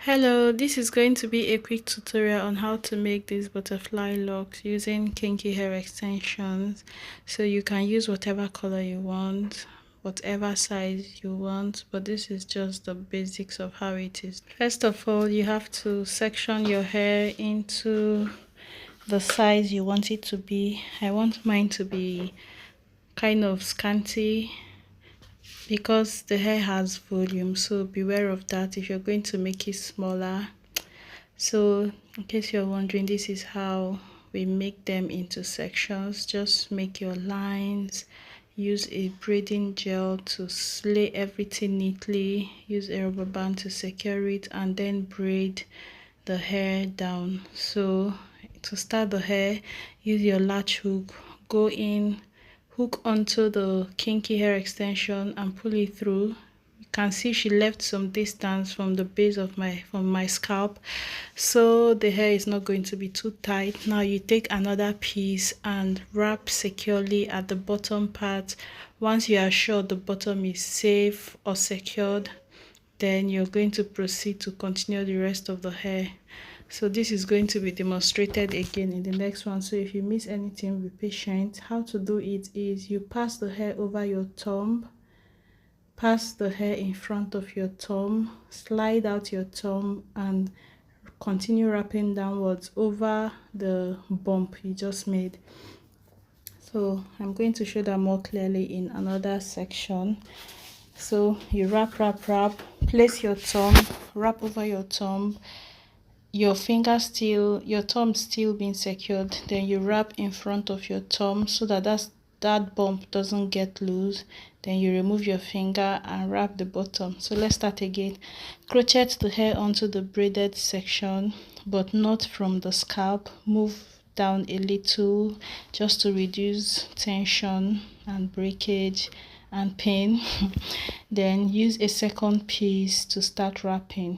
Hello, this is going to be a quick tutorial on how to make these butterfly locks using kinky hair extensions. So you can use whatever color you want, whatever size you want, but this is just the basics of how it is. First of all, you have to section your hair into the size you want it to be. I want mine to be kind of scanty because the hair has volume, so beware of that if you're going to make it smaller. So in case you're wondering, this is how we make them into sections. Just make your lines, use a braiding gel to lay everything neatly, use a rubber band to secure it, and then braid the hair down. So to start the hair, use your latch hook, go in, hook onto the kinky hair extension and pull it through. You can see she left some distance from the base of my scalp, so the hair is not going to be too tight. Now you take another piece and wrap securely at the bottom part. Once you are sure the bottom is safe or secured, then you're going to proceed to continue the rest of the hair. So this is going to be demonstrated again in the next one, so if you miss anything, be patient. How to do it is you pass the hair over your thumb, pass the hair in front of your thumb, slide out your thumb and continue wrapping downwards over the bump you just made. So I'm going to show that more clearly in another section. So you wrap, place your thumb, wrap over your thumb, your thumb still being secured, then you wrap in front of your thumb so that that bump doesn't get loose. Then you remove your finger and wrap the bottom. So let's start again. Crochet the hair onto the braided section, but not from the scalp. Move down a little just to reduce tension and breakage and pain. Then use a second piece to start wrapping.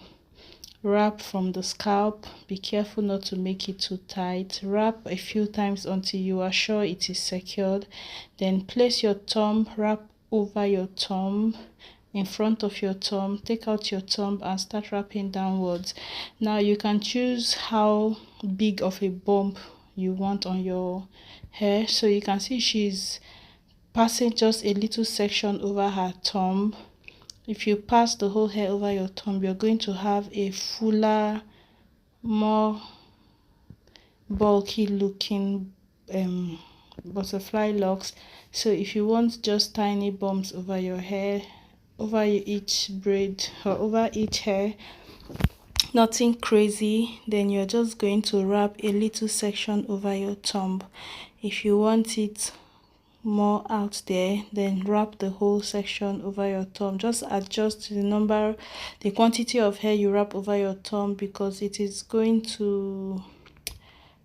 Wrap from the scalp. Be careful not to make it too tight. Wrap a few times until you are sure it is secured. Then place your thumb, wrap over your thumb, in front of your thumb, take out your thumb and start wrapping downwards. Now you can choose how big of a bump you want on your hair. So you can see she's passing just a little section over her thumb. If you pass the whole hair over your thumb, you're going to have a fuller, more bulky looking butterfly locks. So if you want just tiny bumps over your hair, over each braid or over each hair, nothing crazy, then you're just going to wrap a little section over your thumb. If you want it more out there, then wrap the whole section over your thumb. Just adjust the quantity of hair you wrap over your thumb, because it is going to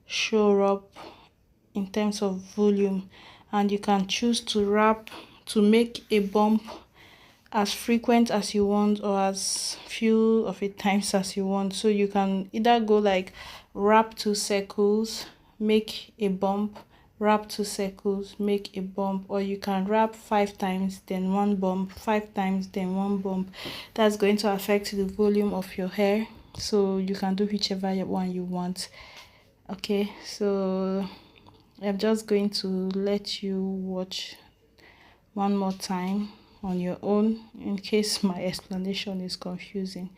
show up in terms of volume, and you can choose to wrap to make a bump as frequent as you want or as few of it times as you want. So you can either go like wrap 2 circles, make a bump, wrap 2 circles, make a bump, or you can wrap 5 times then 1 bump, 5 times then 1 bump. That's going to affect the volume of your hair, so you can do whichever one you want. Okay, so I'm just going to let you watch one more time on your own in case my explanation is confusing,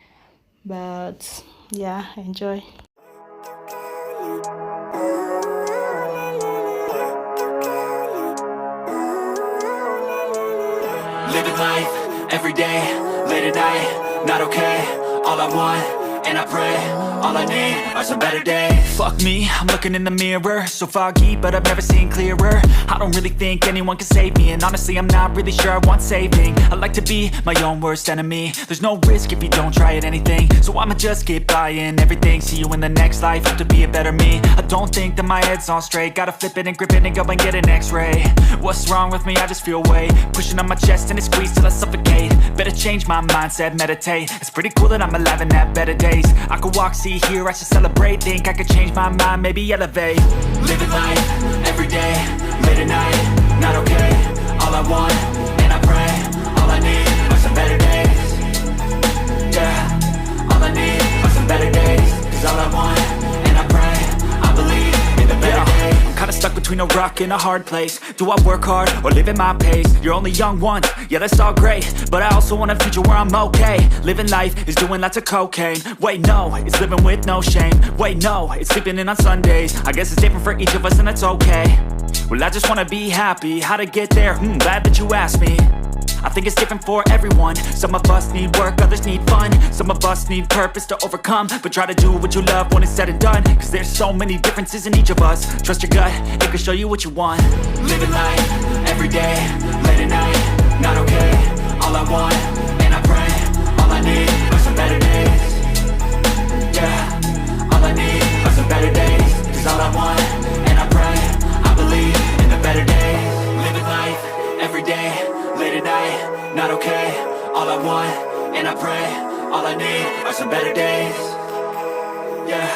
but yeah, enjoy. Living life, every day, late at night, not okay. All I want, and I pray, all I need are some better days. Fuck me, I'm looking in the mirror, so foggy, but I've never seen clearer. I don't really think anyone can save me, and honestly I'm not really sure I want saving. I like to be my own worst enemy. There's no risk if you don't try at anything, so I'ma just keep buying everything. See you in the next life, have to be a better me. I don't think that my head's on straight, gotta flip it and grip it and go and get an x-ray. What's wrong with me? I just feel weight pushing on my chest and it squeezes till I suffocate. Better change my mindset, meditate. It's pretty cool that I'm alive and have better days. I could walk, see, hear, I should celebrate. Think I could change my mind, maybe elevate. Living life, every day, late at night, not okay. All I want, and I pray, all I need are some better days. Yeah, all I need are some between a rock and a hard place. Do I work hard or live at my pace? You're only young once, yeah that's all great, but I also want a future where I'm okay. Living life is doing lots of cocaine. Wait no, it's living with no shame. Wait no, it's sleeping in on Sundays. I guess it's different for each of us and that's okay. Well I just wanna be happy, how to get there? Glad that you asked me. I think it's different for everyone. Some of us need work, others need fun. Some of us need purpose to overcome. But try to do what you love when it's said and done, cause there's so many differences in each of us. Trust your gut, it can show you what you want. Living life, everyday, late at night, not okay. All I want, and I pray, all I need are some better days. Yeah, all I need are some better days. Cause all I want, and I pray, I believe in the better days. Living life, everyday, late at night, not okay. All I want, and I pray, all I need are some better days. Yeah,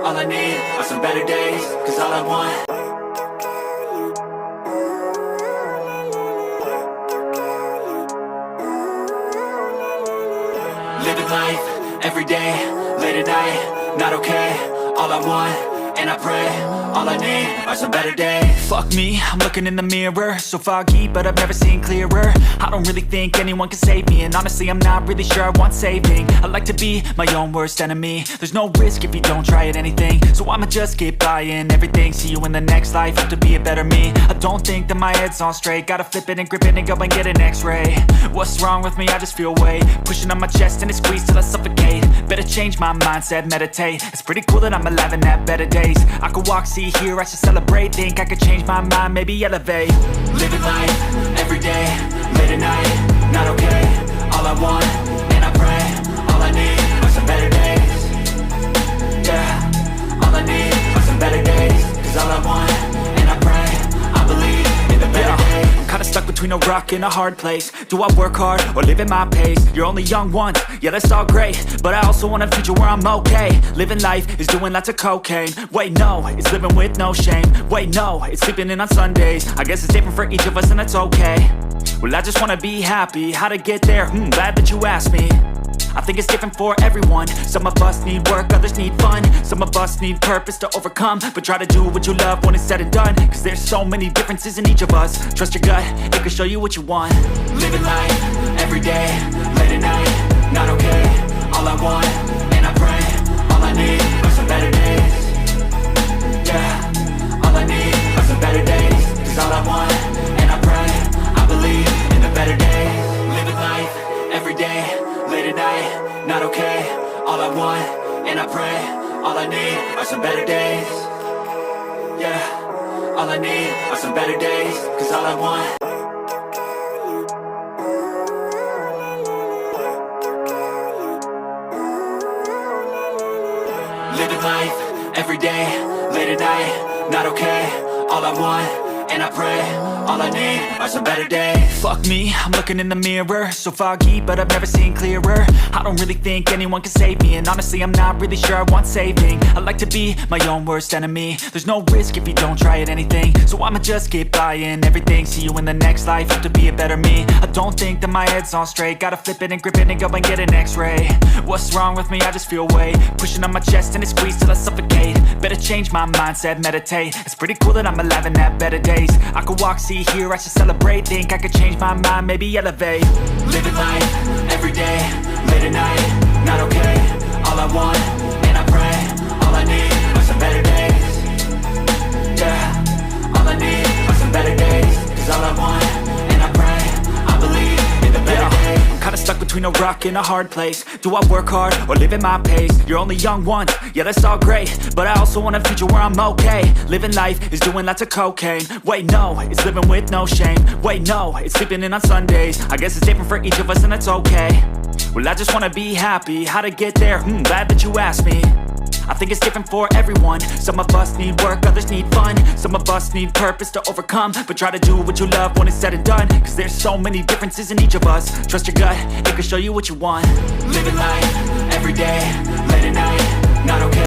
all I need are some better days. Cause all I want. Living life, everyday, late at night, not okay. All I want, and I pray, all I need are some better days. Fuck me, I'm looking in the mirror, so foggy, but I've never seen clearer. I don't really think anyone can save me, and honestly I'm not really sure I want saving. I like to be my own worst enemy. There's no risk if you don't try at anything, so I'ma just get buying everything. See you in the next life, have to be a better me. I don't think that my head's on straight, gotta flip it and grip it and go and get an x-ray. What's wrong with me? I just feel weight pushing on my chest and it squeezes till I suffocate. Better change my mindset, meditate. It's pretty cool that I'm alive and have better days. I could walk, see, hear, I should celebrate. Think I could change my mind, maybe elevate. Living life, everyday, late at night, not okay. All I want, and I pray, all I need are some better days. Yeah, all I need are some better days. Cause all I want, and I pray, I believe in the better days. I'm kinda stuck between a rock and a hard place. Do I work hard or live at my pace? You're only young once, yeah that's all great, but I also want a future where I'm okay. Living life is doing lots of cocaine. Wait no, it's living with no shame. Wait no, it's sleeping in on Sundays. I guess it's different for each of us and that's okay. Well I just wanna be happy, how to get there? Glad that you asked me. I think it's different for everyone. Some of us need work, others need fun. Some of us need purpose to overcome. But try to do what you love when it's said and done, cause there's so many differences in each of us. Trust your gut, it can show you what you want. Living life, everyday, late at night, not okay. All I want, and I pray, all I need are some better days. Yeah, all I need are some better days. Cause all I want, and I pray, I believe in the better days. Living life, everyday, late at night, not okay. All I want, and I pray, all I need are some better days. Yeah, all I need are some better days. Cause all I want. Living life, everyday, late at night, not okay. All I want, and I pray, all I need are some better days. Fuck me, I'm looking in the mirror, so foggy, but I've never seen clearer. I don't really think anyone can save me, and honestly I'm not really sure I want saving. I like to be my own worst enemy. There's no risk if you don't try at anything, so I'ma just get buying everything. See you in the next life, have to be a better me. I don't think that my head's on straight, gotta flip it and grip it and go and get an x-ray. What's wrong with me? I just feel weight pushing on my chest and it squeezes till I suffocate. Better change my mindset, meditate. It's pretty cool that I'm alive and have better days. I could walk, see, hear, I should celebrate. Think I could change my mind, maybe elevate. Living life, everyday, late at night, not okay. All I want, and I pray, all I need are some better days. Yeah, all I need are some better days. Cause all I want, and I pray, I believe in the better days. I'm kinda stuck between a rock and a hard place. Do I work hard or live at my pace? You're only young once, yeah that's all great, but I also want a future where I'm okay. Living life is doing lots of cocaine. Wait no, it's living with no shame. Wait no, it's sleeping in on Sundays. I guess it's different for each of us and that's okay. Well I just wanna be happy, how to get there? Glad that you asked me. I think it's different for everyone. Some of us need work, others need fun. Some of us need purpose to overcome. But try to do what you love when it's said and done, cause there's so many differences in each of us. Trust your gut, it can show you what you want. Living life, everyday, late at night, not okay.